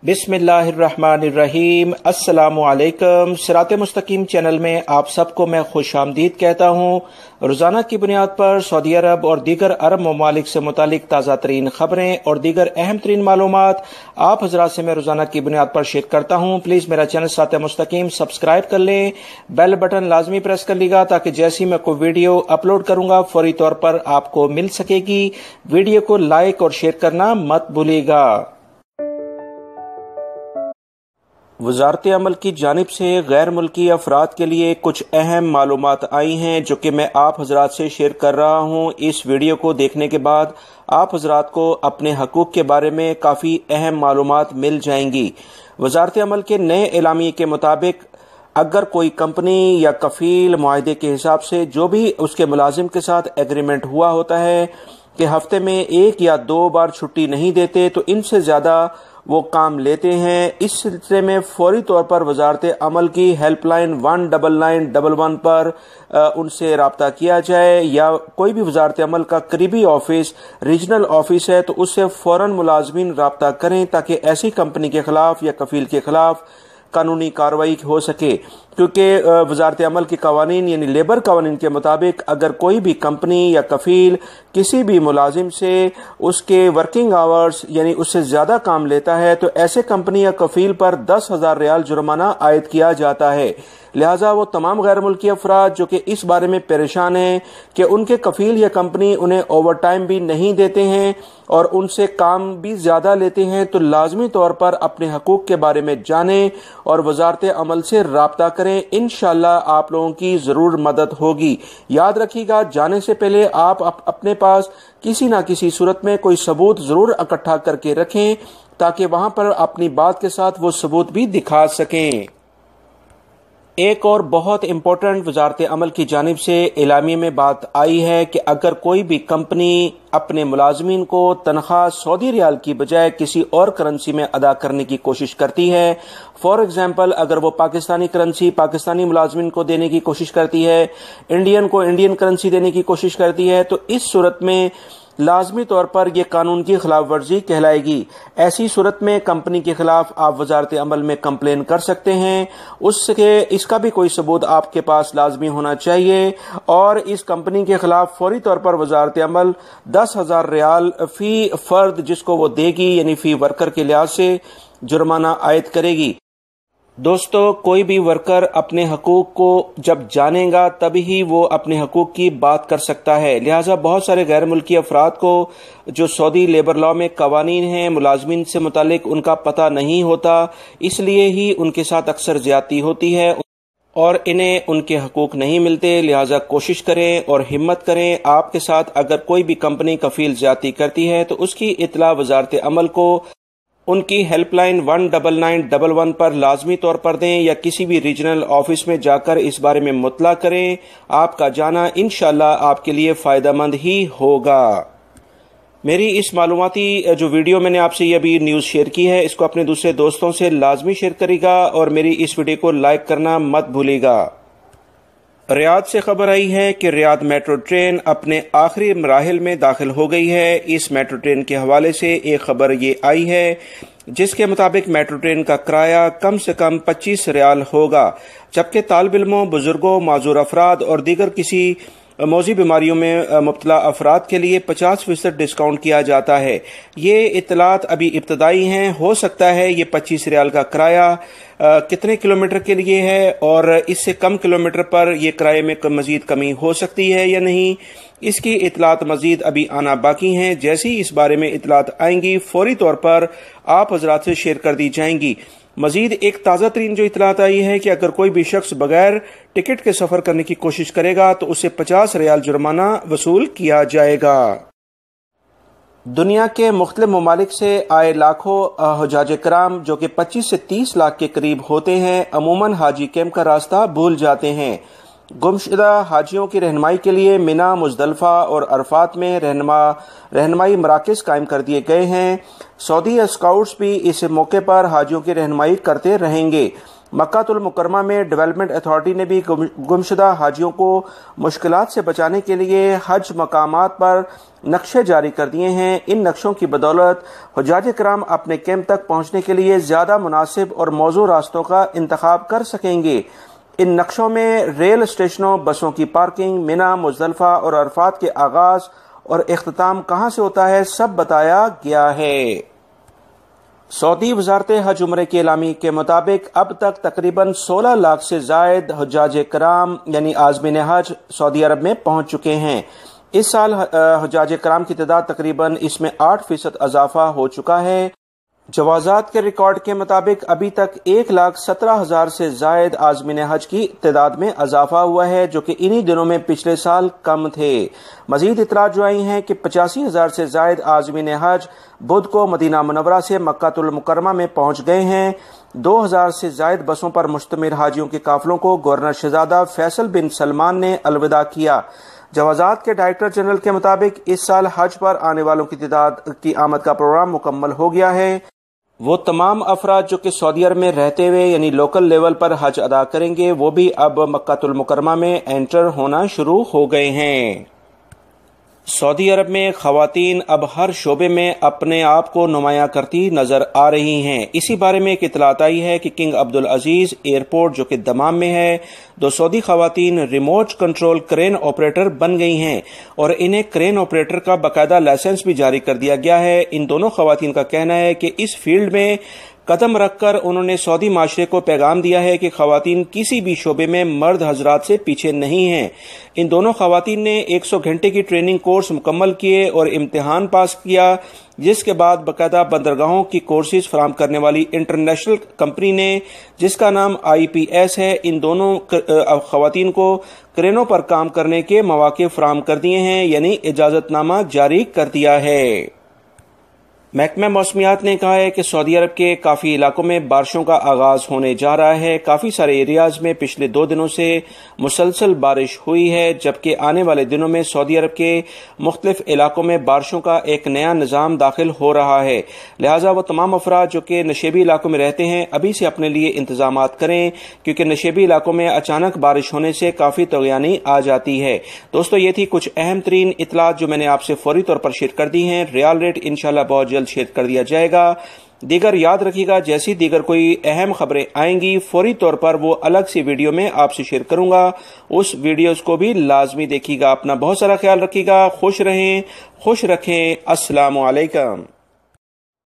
बिस्मिल्लाहिर्रहमानिर्रहीम। अस्सलामु अलैकुम। सिरात मुस्तकीम चैनल में आप सबको मैं खुश आमदीद कहता हूँ। रोजाना की बुनियाद पर सऊदी अरब और दीगर अरब ममालिक से मुतालिक ताज़ा तरीन खबरें और दीगर अहम तरीन मालूमात आप हजरात से मैं रोजाना की बुनियाद पर शेयर करता हूँ। प्लीज मेरा चैनल सिरात मुस्तकीम सब्सक्राइब कर लें, बेल बटन लाजमी प्रेस कर लीजिएगा ताकि जैसी मैं कोई वीडियो अपलोड करूंगा फौरी तौर पर आपको मिल सकेगी। वीडियो को लाइक और शेयर करना मत भूलिएगा। वजारत अमल की जानिब से गैर मुल्की अफराद के लिए कुछ अहम मालूमात आई हैं जो कि मैं आप हजरात से शेयर कर रहा हूं। इस वीडियो को देखने के बाद आप हजरात को अपने हकूक़ के बारे में काफ़ी अहम मालूमात मिल जाएंगी। वजारत अमल के नए एलामिये के मुताबिक अगर कोई कंपनी या कफील मुआहदे के हिसाब से जो भी उसके मुलाजिम के साथ एग्रीमेंट हुआ होता है कि हफ्ते में 1 या 2 बार छुट्टी नहीं देते तो इनसे ज़्यादा वो काम लेते हैं, इस सिलसिले में फौरी तौर पर वजारत अमल की हेल्पलाइन 19911 पर उनसे रब्ता किया जाए, या कोई भी वजारत अमल का करीबी ऑफिस रीजनल ऑफिस है तो उससे फौरन मुलाजमीन रब्ता करें ताकि ऐसी कंपनी के खिलाफ या कफील के खिलाफ कानूनी कार्रवाई हो सके। क्योंकि वजारत अमल के कवानीन यानी लेबर कवानीन के मुताबिक अगर कोई भी कंपनी या कफील किसी भी मुलाजिम से उसके वर्किंग आवर्स यानी उससे ज़्यादा काम लेता है तो ऐसे कंपनी या कफील पर 10,000 रियाल जुर्माना आयद किया जाता है। लिहाजा वो तमाम गैर मुल्की अफराद जो कि इस बारे में परेशान हैं कि उनके कफील या कंपनी उन्हें ओवर टाइम भी नहीं देते हैं और उनसे काम भी ज़्यादा लेते हैं तो लाजमी तौर पर अपने हकूक़ के बारे में जानें और वजारत अमल से रब्ता करें। इंशाअल्लाह आप लोगों की ज़रूर मदद होगी। याद रखिएगा, जाने से पहले आप अपने पास किसी ना किसी सूरत में कोई सबूत ज़रूर इकट्ठा करके रखें ताकि वहां पर अपनी बात के साथ वो सबूत भी दिखा सकें। एक और बहुत इम्पोर्टेंट वजारत अमल की जानिब से एलामिये में बात आई है कि अगर कोई भी कंपनी अपने मुलाजमीन को तनख्वाह सऊदी रियाल की बजाय किसी और करेंसी में अदा करने की कोशिश करती है, फॉर एग्जांपल अगर वो पाकिस्तानी करेंसी पाकिस्तानी मुलाजमीन को देने की कोशिश करती है, इंडियन को इंडियन करेंसी देने की कोशिश करती है, तो इस सूरत में लाजमी तौर पर यह कानून की खिलाफ वर्जी कहलाएगी। ऐसी सूरत में कंपनी के खिलाफ आप वजारत अमल में कंप्लेन कर सकते हैं। उसके इसका भी कोई सबूत आपके पास लाजमी होना चाहिए और इस कंपनी के खिलाफ फौरी तौर पर वजारत अमल 10,000 रियाल फी फर्द जिसको वो देगी यानी फी वर्कर के लिहाज से जुर्माना आयद करेगी। दोस्तों, कोई भी वर्कर अपने हकूक को जब जानेगा तभी ही वो अपने हकूक की बात कर सकता है। लिहाजा बहुत सारे गैर मुल्की अफराद को जो सऊदी लेबर लॉ में कवानीन हैं मुलाजमीन से मुतालिक उनका पता नहीं होता, इसलिए ही उनके साथ अक्सर ज्यादती होती है और इन्हें उनके हकूक नहीं मिलते। लिहाजा कोशिश करें और हिम्मत करें। आपके साथ अगर कोई भी कंपनी कफील ज्यादती करती है तो उसकी इत्तला वजारत अमल को उनकी हेल्पलाइन 19911 पर लाजमी तौर पर दें या किसी भी रीजनल ऑफिस में जाकर इस बारे में मुतला करें। आपका जाना इंशाअल्लाह आपके लिए फ़ायदेमंद ही होगा। मेरी इस मालूमाती जो वीडियो मैंने आपसे ये अभी न्यूज़ शेयर की है इसको अपने दूसरे दोस्तों से लाजमी शेयर करेगा और मेरी इस वीडियो को लाइक करना मत भूलिएगा। रियाद से खबर आई है कि रियाद मेट्रो ट्रेन अपने आखिरी मराहिल में दाखिल हो गई है। इस मेट्रो ट्रेन के हवाले से एक खबर ये आई है जिसके मुताबिक मेट्रो ट्रेन का किराया कम से कम 25 रियाल होगा, जबकि तालिब इल्मों, बुजुर्गों, माजूर अफराद और दीगर किसी मौजी बीमारियों में मुब्तला अफराद के लिए 50% डिस्काउंट किया जाता है। ये इत्तलात अभी इब्तदाई हैं। हो सकता है ये 25 रियाल का किराया कितने किलोमीटर के लिए है और इससे कम किलोमीटर पर यह किराए में मजीद कमी हो सकती है या नहीं, इसकी इत्तलात मजीद अभी आना बाकी हैं। जैसी इस बारे में इत्तलात आएंगी फौरी तौर पर आप हजरात से शेयर कर दी जाएंगी। मजीद एक ताज़ा तरीन जो इत्तलात आई है कि अगर कोई भी शख्स बगैर टिकट के सफ़र करने की कोशिश करेगा तो उसे 50 रियाल जुर्माना वसूल किया जाएगा। दुनिया के मुख्तलिफ ममालिक से आए लाखों हुज्जाज कराम जो कि 25 से 30 लाख के करीब होते हैं अमूमन हाजी कैंप का रास्ता भूल जाते हैं। गुमशुदा हाजियों की रहनुमाई के लिए मिना, मुजदलफा और अरफात में रहनुमाई मराकज़ कायम कर दिए गए हैं। सऊदी स्काउट्स भी इस मौके पर हाजियों की रहनुमाई करते रहेंगे। مکہ المکرمہ میں ڈیولپمنٹ اتھارٹی نے بھی گمشدہ حاجیوں کو مشکلات سے بچانے کے لیے حج مقامات پر نقشے جاری کر دیے ہیں۔ ان نقشوں کی بدولت حجاج کرام اپنے کیمپ تک پہنچنے کے لیے زیادہ مناسب اور موزوں راستوں کا انتخاب کر سکیں گے۔ ان نقشوں میں ریل اسٹیشنوں، بسوں کی پارکنگ، مینا، مزدلفہ اور عرفات کے آغاز اور اختتام کہاں سے ہوتا ہے سب بتایا گیا ہے۔ سعودی وزارت حج عمرے کے اعلامیہ کے مطابق اب تک تقریباً 16 لاکھ سے زائد حجاج کرام یعنی عازمین حج سعودی عرب میں پہنچ چکے ہیں۔ اس سال حجاج کرام کی تعداد تقریباً اس میں 8% اضافہ ہو چکا ہے۔ جوازات کے ریکارڈ کے مطابق ابھی تک 1,17,000 سے زائد عازمین حج کی تعداد میں اضافہ ہوا ہے، جو کہ انہی دنوں میں پچھلے سال کم تھے۔ مزید اطلاعات جو آئی ہیں کہ 85,000 سے زائد عازمین حج بدھ کو مدینہ منورہ سے مکہ المکرمہ میں پہنچ گئے ہیں۔ 2,000 سے زائد بسوں پر مشتمل حاجیوں کے قافلوں کو گورنر شہزادہ فیصل بن سلمان نے الوداع کیا۔ جوازات کے ڈائریکٹر جنرل کے مطابق اس سال حج پر آنے والوں کی تعداد کی آمد کا پروگرام مکمل ہو گیا ہے۔ وہ تمام افراد جو کہ سعودی عرب میں رہتے ہوئے یعنی لوکل لیول پر حج ادا کریں گے وہ بھی اب مکہ المکرمہ میں انٹر ہونا شروع ہو گئے ہیں۔ سعودی عرب میں خواتین اب ہر شعبے میں اپنے آپ کو نمایاں کرتی نظر آ رہی ہیں۔ اسی بارے میں ایک اطلاعات آئی ہے کہ کنگ عبدالعزیز ایئرپورٹ جو کہ دمام میں ہے، 2 سعودی خواتین ریموٹ کنٹرول کرین آپریٹر بن گئی ہیں اور انہیں کرین آپریٹر کا باقاعدہ لائسنس بھی جاری کر دیا گیا ہے۔ ان دونوں خواتین کا کہنا ہے کہ اس فیلڈ میں قدم رکھ کر انہوں نے سعودی معاشرے کو پیغام دیا ہے کہ خواتین کسی بھی شعبے میں مرد حضرات سے پیچھے نہیں ہیں۔ ان دونوں خواتین نے 100 گھنٹے کی ٹریننگ کورس مکمل کیے اور امتحان پاس کیا، جس کے بعد باقاعدہ بندرگاہوں کی کورسز فراہم کرنے والی انٹرنیشنل کمپنی نے جس کا نام IPS ہے، ان دونوں خواتین کو کرینوں پر کام کرنے کے مواقع فراہم کر دیے ہیں، یعنی اجازت نامہ جاری کر دیا ہے۔ محکمہ موسمیات نے کہا ہے کہ سعودی عرب کے کافی علاقوں میں بارشوں کا آغاز ہونے جا رہا ہے۔ کافی سارے ایریاز میں پچھلے 2 دنوں سے مسلسل بارش ہوئی ہے، جبکہ آنے والے دنوں میں سعودی عرب کے مختلف علاقوں میں بارشوں کا ایک نیا نظام داخل ہو رہا ہے۔ لہٰذا وہ تمام افراد جو کہ نشیبی علاقوں میں رہتے ہیں ابھی سے اپنے لیے انتظامات کریں، کیونکہ نشیبی علاقوں میں اچانک بارش ہونے سے کافی طغیانی آ جاتی ہے۔ دوستو، یہ تھی کچھ اہم ترین اطلاعات جو میں نے آپ سے فوری طور پر شیئر کر دی ہیں۔ ریال ریٹ انشاءاللہ بہت جلد شیئر کر دیا جائے گا۔ دیگر یاد رکھیے گا، جیسی دیگر کوئی اہم خبریں آئیں گی فوری طور پر وہ الگ سی ویڈیو میں آپ سے شیئر کروں گا۔ اس ویڈیوز کو بھی لازمی دیکھیے گا۔ اپنا بہت سارا خیال رکھیے گا۔ خوش رہیں، خوش رکھیں۔ السلام علیکم۔